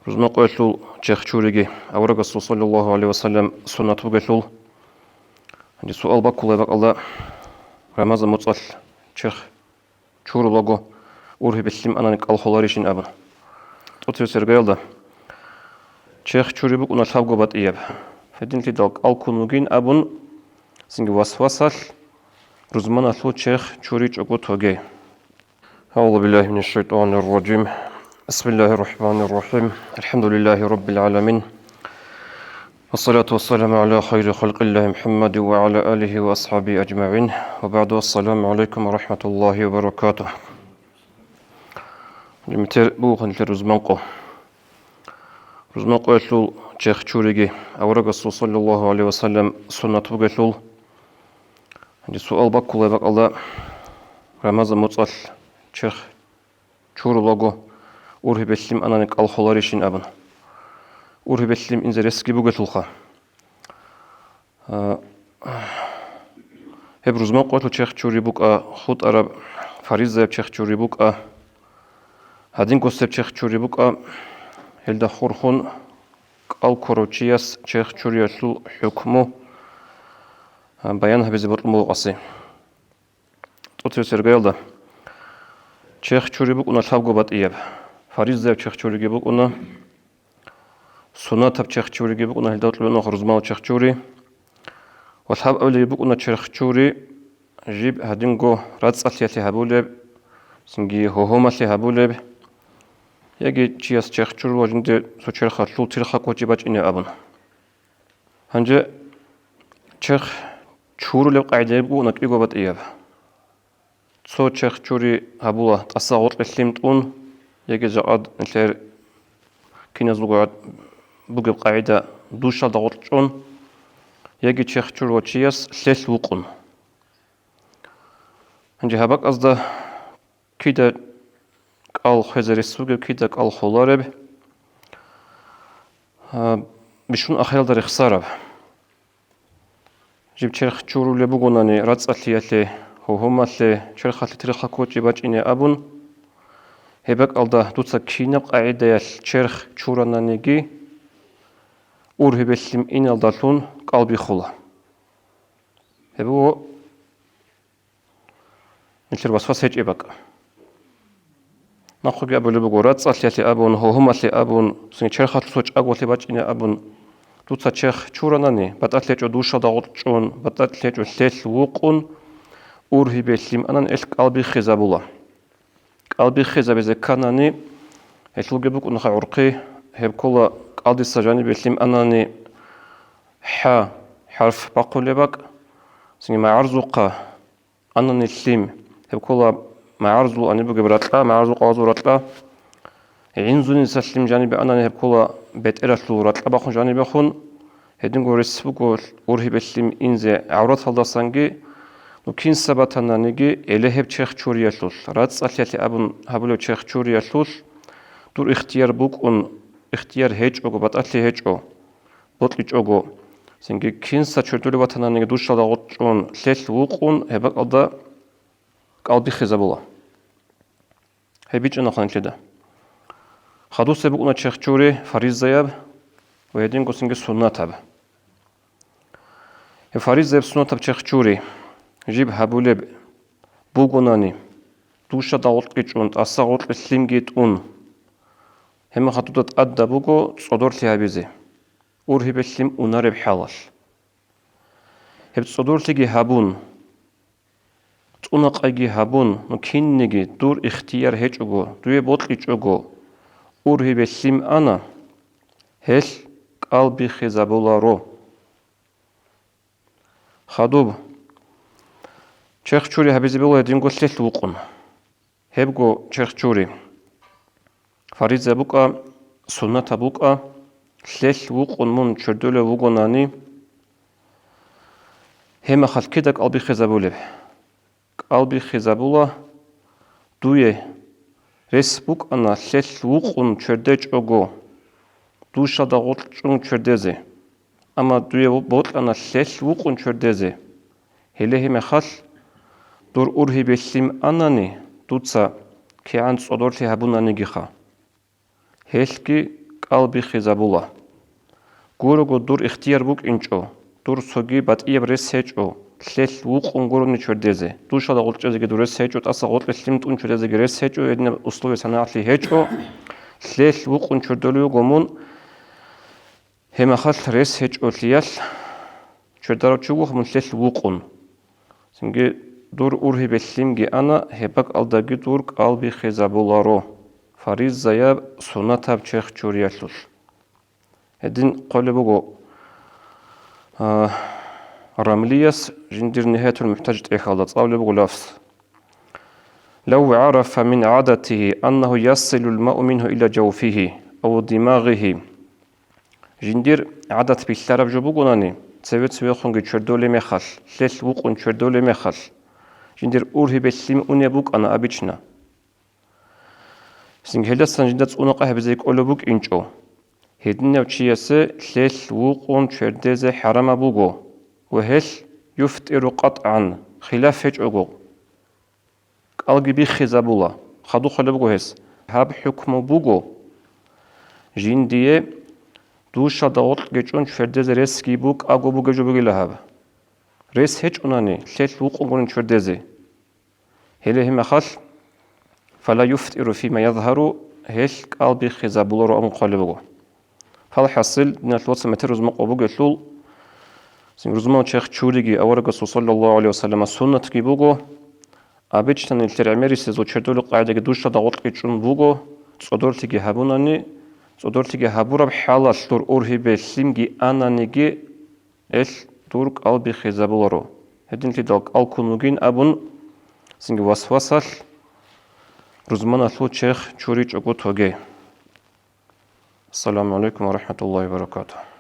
Рузмақойлул чехчуриги аврагасу саллаллаху алейхи вассалям суннатугелул анди суал баккулайбак алла рамазан муцал чех чурулого урхибиллим ананик алхоларишин абын. Тутир сергайлда чех чурибук уналхавго бат ияб. Фединли далк алкунугин абын синги васвасал рузманалу чех чури чогу тоге. أعوذ بالله من الشيطان الرجيم بسم الله الرحمن الرحيم الحمد لله رب العالمين والصلاة والسلام على خير خلق الله محمد وعلى آله وأصحابه أجمعين وبعد السلام عليكم ورحمة الله وبركاته جمتر بوخن لرزمانقو رزمانقو يسول شيخ چوريگي أورغسو صلى الله عليه وسلم سنة بوغسول سؤال باكو لباك الله رمضان متصل чех чурулого урхибиллим ананик алхоларишин абын. Урхибиллим инзерески бугетулха. Хебрузман qotul чех чурибук хут араб фариззеб чех чурибук один костеп чех чурибук хелда хурхун алкорочияс чех чуриясул хукму баян хабизи ботлму qaси. Тутир сергайлда чех чурибук уналхавго бат ияб. Фариззеб чех чуригибук уна сунатаб чех чуригибук уна хилдатлуна хурузмал чех чури валхаб авлибук уна чех чури жиб хадинго рацалли хабулеб синги хохомалли хабулеб яги чиас чех чурвожинде сочерхатлу тирхакочи бачине абын. Ханже чех чурулеб қайдебу уна киго бат ияб. So чех чури хабула тасагот лимтун яги жаад нэлэр киназлугад бугеб қайда душа даготчун яги чех чурвочияс лэлвукун анжи хабак азда кида ал хезересуге кида ал холареб бишун ахялдар ихсараб жиб чех чуруле бугунани рацаллияле хохомалле черхалли тирхакочи бачине абун хебек алда туца кинап қайдаял черх чурананиги урхибиллим иналдалун қалби хула хебу нэлэр басфас хэж ебак нахуги абулубуго рацаллиалли абун хохомалли абун син черхалли соч агвалли бачине абун туца чех чуранани бататлечо душа даготчун бататлечо лэлвуқун урхибиллим анан эл қалби хизабула қалби хизабезе канани элугебук унха урқи хебкола қалди сажани биллим анани ха харф бақулебак синги маарзуқа анани лим хебкола маарзу ани бугебратла маарзу qazуратла инзуни саллим жаниби анани хебкола бетераслу ратла бахун жаниби хун хединго ресбугол урхибиллим инзе аврат халдасанги Нукин сабатананиги элехеб чех чуриясул рацаллиалли абун хабулу чех чуриясул дур ихтияр букун ихтияр хечого баталли хечо ботличого синги кинса чуртуле батананиги душала готчун лэл вукун хебак алда қалби хизабула хебична ханчеда хадусе букуна чех чури фариззаяб ведин госинги суннатаб фариззаяб суннатаб чех чури жиб хабулеб бугунани душа даготчун асагот лимгит хема хатудат адда буго цодорли хабизе урхибиллим унареб халал хеб цодорлиги хабун цунақаги хабун но кинниги дур ихтияр хечуго дуе ботличуго урхибиллим ана хел қалби хизабуларо хадуб чех чури хабизи было динго лэлвукун хебго чех чури фариза бука сунната бука лэлвукун мун чурдуле вугонани хема халкида қалби хизабулеб қалби хизабула дуе ресбук ана лэлвукун чурдеч ого душа даготчун чурдезе ама дуе бот ана лэлвукун чурдезе хелехиме хал дур урхибиллим анани туца киан цодорли хабунанигиха хелки qalbi khizabula. Gurgu dur ikhtiyar buk incho. Dur sogi bat iebres hecho. Tlel wuqun guruni çördeze. Duşa da olçeze ki dures hecho. Asa gotl slimt un çördeze ki res hecho. Edine usluvi sanatli hecho. Tlel wuqun çördölü gomun. Hemahal res hecho liyal. Çördara çuguh mun tlel wuqun. Şimdi dur urhi beslimgi ana hebak aldagi dur qalbi khizabularo. Fariz zaya sunatab çekh çuriyalul. Edin qolibugo رمليس جندر نهاية المحتاج إخالة طاولة بغلافس لو عرف من عادته أنه يصل الماء منه إلى جوفه أو دماغه جندر عادة بالثرب جبوغناني تسويت سويخونغي تشردولي مخال ليل وقون تشردولي مخال جندر أورهي بسلم أنيبوك أنا أبيتشنا سنجهلسان جندت أنقه بزيك أولوبوك إنجو هدن نوچيسي ليل وقون تشردزي حرام بوغو وهل يفتر قطعا خلاف هجعو قلقي بي خزابولا خدو خلبوغو هس هاب حكم بوغو جندية دوشا داوت geçون çördeze reski buk ago bu gejo bugila hab res hiç onani lel wuqun çördeze hele hima khal fala yuftiru fima yadhharu hel qalbi khizabularo am qalbugo fal hasil nalwat metruz maqobu getlul Сингрузман чех чуриги аваргасу саллаллаху алейхи вассалама суннат ки буго абичтан илтерамери се зочердол қайдаги душа да гот кичун буго цодортиги хабунани цодортиги хабураб халал тур урхибе симги ананиги эл турк алби хизабуларо хединти док алкунугин абун синги васвасал рузман аслу чех чури чогу тоге Ассаламу алейкум ва рахматуллахи ва баракатух